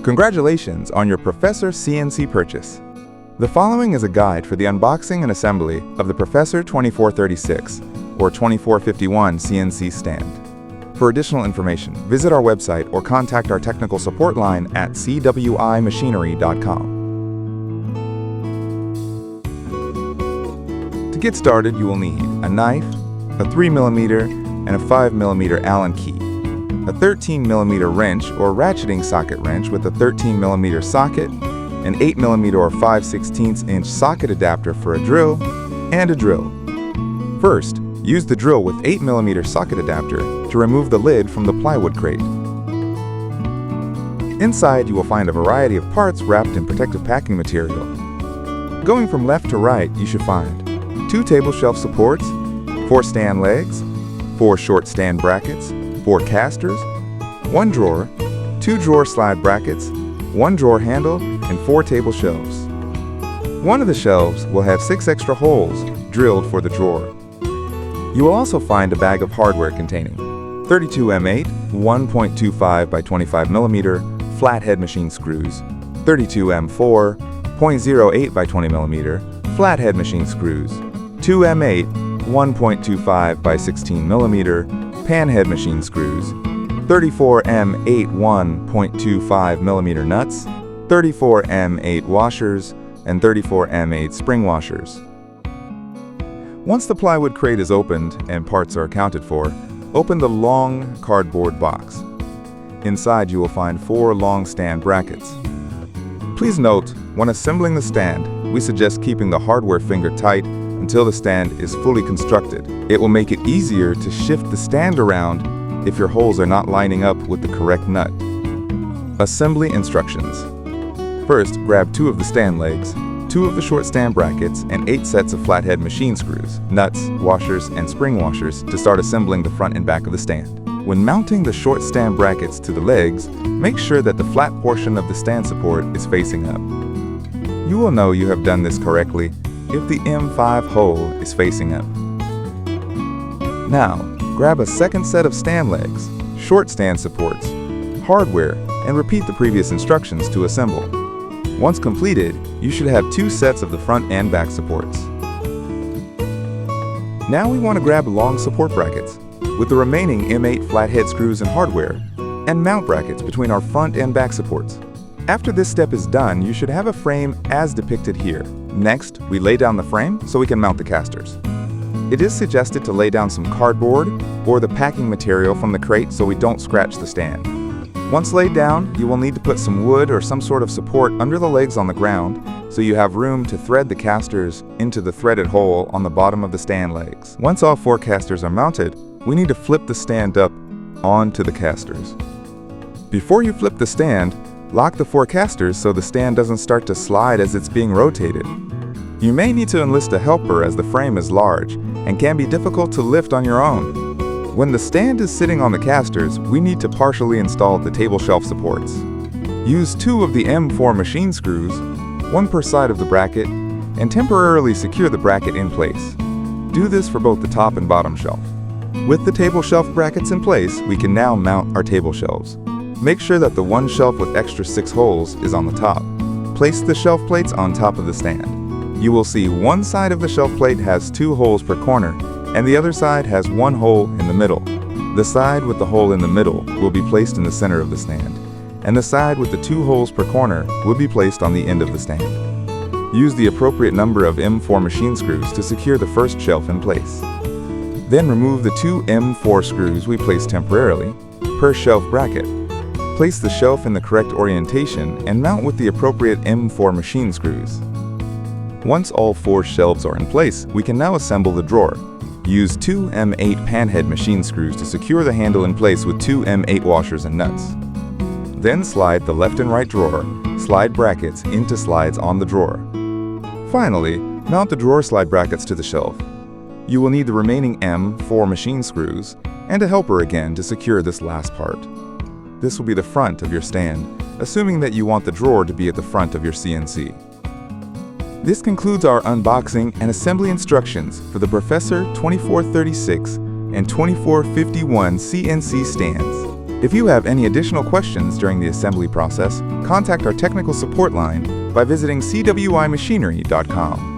Congratulations on your Professor CNC purchase. The following is a guide for the unboxing and assembly of the Professor 2436 or 2451 CNC stand. For additional information, visit our website or contact our technical support line at CWImachinery.com. To get started, you will need a knife, a 3mm and a 5mm Allen key, a 13mm wrench or ratcheting socket wrench with a 13mm socket, an 8mm or 5/16" socket adapter for a drill, and a drill. First, use the drill with 8mm socket adapter to remove the lid from the plywood crate. Inside, you will find a variety of parts wrapped in protective packing material. Going from left to right, you should find 2 table shelf supports, 4 stand legs, 4 short stand brackets, 4 casters, 1 drawer, 2 drawer slide brackets, 1 drawer handle, and 4 table shelves. One of the shelves will have 6 extra holes drilled for the drawer. You will also find a bag of hardware containing 32 M8 1.25 by 25mm flathead machine screws, 32 M4 0.08 by 20mm flathead machine screws, 2 M8 1.25 by 16mm panhead machine screws, 34 M8 1.25mm nuts, 34 M8 washers, and 34 M8 spring washers. Once the plywood crate is opened and parts are accounted for, open the long cardboard box. Inside you will find 4 long stand brackets. Please note, when assembling the stand, we suggest keeping the hardware finger tight until the stand is fully constructed. It will make it easier to shift the stand around if your holes are not lining up with the correct nut. Assembly instructions. First, grab 2 of the stand legs, 2 of the short stand brackets, and 8 sets of flathead machine screws, nuts, washers, and spring washers to start assembling the front and back of the stand. When mounting the short stand brackets to the legs, make sure that the flat portion of the stand support is facing up. You will know you have done this correctly if the M5 hole is facing up. Now, grab a second set of stand legs, short stand supports, hardware, and repeat the previous instructions to assemble. Once completed, you should have 2 sets of the front and back supports. Now we want to grab long support brackets with the remaining M8 flathead screws and hardware, and mount brackets between our front and back supports. After this step is done, you should have a frame as depicted here. Next, we lay down the frame so we can mount the casters. It is suggested to lay down some cardboard or the packing material from the crate so we don't scratch the stand. Once laid down, you will need to put some wood or some sort of support under the legs on the ground so you have room to thread the casters into the threaded hole on the bottom of the stand legs. Once all 4 casters are mounted, we need to flip the stand up onto the casters. Before you flip the stand, lock the 4 casters so the stand doesn't start to slide as it's being rotated. You may need to enlist a helper as the frame is large and can be difficult to lift on your own. When the stand is sitting on the casters, we need to partially install the table shelf supports. Use 2 of the M4 machine screws, 1 per side of the bracket, and temporarily secure the bracket in place. Do this for both the top and bottom shelf. With the table shelf brackets in place, we can now mount our table shelves. Make sure that the one shelf with extra 6 holes is on the top. Place the shelf plates on top of the stand. You will see one side of the shelf plate has 2 holes per corner, and the other side has 1 hole in the middle. The side with the hole in the middle will be placed in the center of the stand, and the side with the 2 holes per corner will be placed on the end of the stand. Use the appropriate number of M4 machine screws to secure the first shelf in place. Then remove the 2 M4 screws we placed temporarily per shelf bracket. Place the shelf in the correct orientation and mount with the appropriate M4 machine screws. Once all 4 shelves are in place, we can now assemble the drawer. Use 2 M8 panhead machine screws to secure the handle in place with 2 M8 washers and nuts. Then slide the left and right drawer slide brackets into slides on the drawer. Finally, mount the drawer slide brackets to the shelf. You will need the remaining M4 machine screws and a helper again to secure this last part. This will be the front of your stand, assuming that you want the drawer to be at the front of your CNC. This concludes our unboxing and assembly instructions for the Professor 2436 and 2451 CNC stands. If you have any additional questions during the assembly process, contact our technical support line by visiting CWImachinery.com.